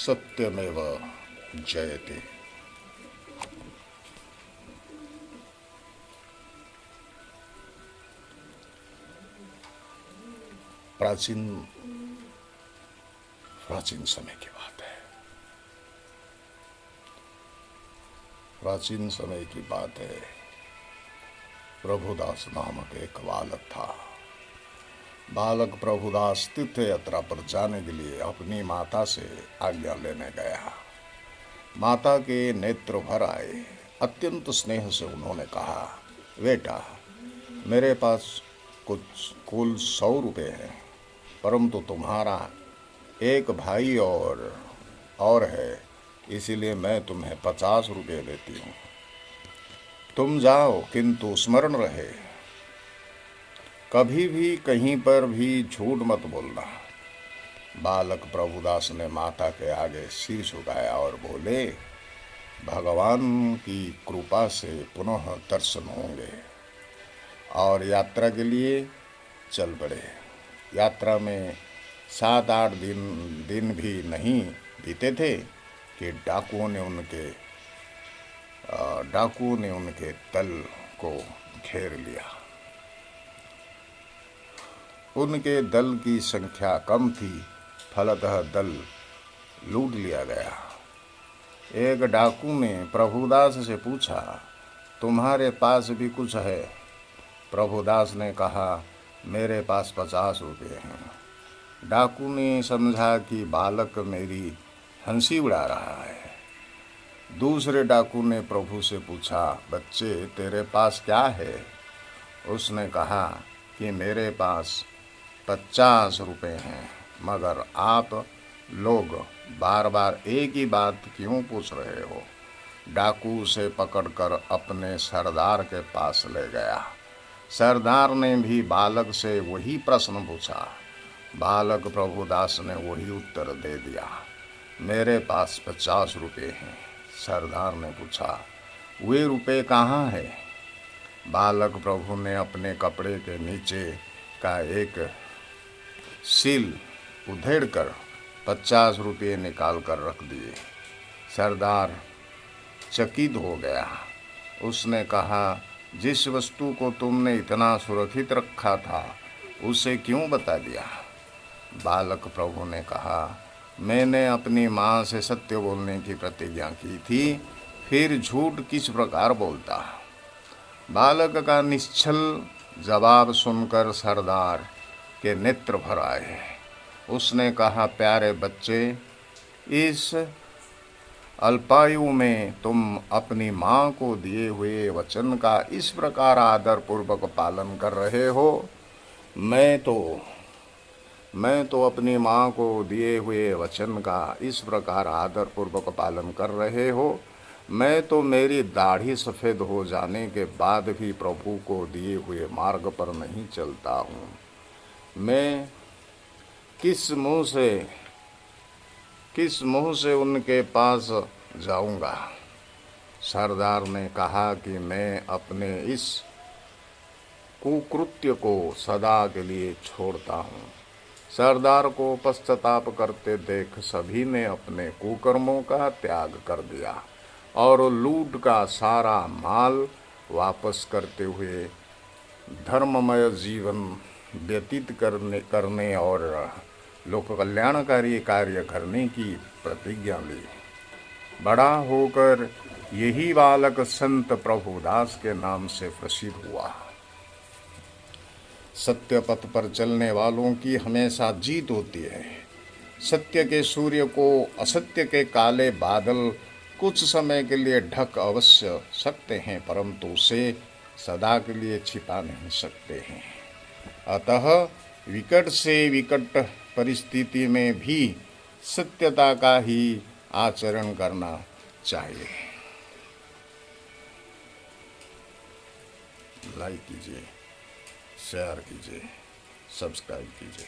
सत्यमेव जयते। प्राचीन प्राचीन समय की बात है। प्राचीन समय की बात है। प्रभुदास नामक एक बालक था। बालक प्रभुदास तीर्थ यात्रा पर जाने के लिए अपनी माता से आज्ञा लेने गया। माता के नेत्र भर आए। अत्यंत स्नेह से उन्होंने कहा, बेटा, मेरे पास कुछ कुल 100 रुपये हैं, परंतु तुम्हारा एक भाई और है, इसीलिए मैं तुम्हें 50 रुपये देती हूँ। तुम जाओ, किंतु स्मरण रहे, कभी भी कहीं पर भी झूठ मत बोलना। बालक प्रभुदास ने माता के आगे सिर झुकाया और बोले, भगवान की कृपा से पुनः दर्शन होंगे। और यात्रा के लिए चल पड़े। यात्रा में 7-8 दिन भी नहीं बीते थे कि डाकुओं ने उनके दल को घेर लिया। उनके दल की संख्या कम थी, फलतः दल लूट लिया गया। एक डाकू ने प्रभुदास से पूछा, तुम्हारे पास भी कुछ है? प्रभुदास ने कहा, मेरे पास 50 रुपये हैं। डाकू ने समझा कि बालक मेरी हंसी उड़ा रहा है। दूसरे डाकू ने प्रभु से पूछा, बच्चे, तेरे पास क्या है? उसने कहा कि मेरे पास 50 रुपये हैं। मगर आप लोग बार बार एक ही बात क्यों पूछ रहे हो? डाकू उसे पकड़कर अपने सरदार के पास ले गया। सरदार ने भी बालक से वही प्रश्न पूछा। बालक प्रभुदास ने वही उत्तर दे दिया, मेरे पास 50 रुपये हैं। सरदार ने पूछा, वे रुपये कहाँ है? बालक प्रभु ने अपने कपड़े के नीचे का एक सील उधेड़कर 50 रुपये निकाल कर रख दिए। सरदार चकित हो गया। उसने कहा, जिस वस्तु को तुमने इतना सुरक्षित रखा था, उसे क्यों बता दिया? बालक प्रभु ने कहा, मैंने अपनी माँ से सत्य बोलने की प्रतिज्ञा की थी, फिर झूठ किस प्रकार बोलता? बालक का निश्चल जवाब सुनकर सरदार के नेत्र भर आए। उसने कहा, प्यारे बच्चे, इस अल्पायु में तुम अपनी माँ को दिए हुए वचन का इस प्रकार आदर पूर्वक पालन कर रहे हो। मैं तो अपनी माँ को दिए हुए वचन का इस प्रकार आदर पूर्वक पालन कर रहे हो। मैं तो मेरी दाढ़ी सफ़ेद हो जाने के बाद भी प्रभु को दिए हुए मार्ग पर नहीं चलता हूँ। मैं किस मुँह से उनके पास जाऊँगा? सरदार ने कहा कि मैं अपने इस कुकृत्य को सदा के लिए छोड़ता हूँ। सरदार को पश्चाताप करते देख सभी ने अपने कुकर्मों का त्याग कर दिया और लूट का सारा माल वापस करते हुए धर्ममय जीवन व्यतीत करने और लोक कल्याणकारी कार्य करने की प्रतिज्ञा ली। बड़ा होकर यही बालक संत प्रभुदास के नाम से प्रसिद्ध हुआ। सत्य पथ पर चलने वालों की हमेशा जीत होती है। सत्य के सूर्य को असत्य के काले बादल कुछ समय के लिए ढक अवश्य सकते हैं, परंतु उसे सदा के लिए छिपा नहीं सकते हैं। अतः विकट से विकट परिस्थिति में भी सत्यता का ही आचरण करना चाहिए। लाइक कीजिए, शेयर कीजिए, सब्सक्राइब कीजिए।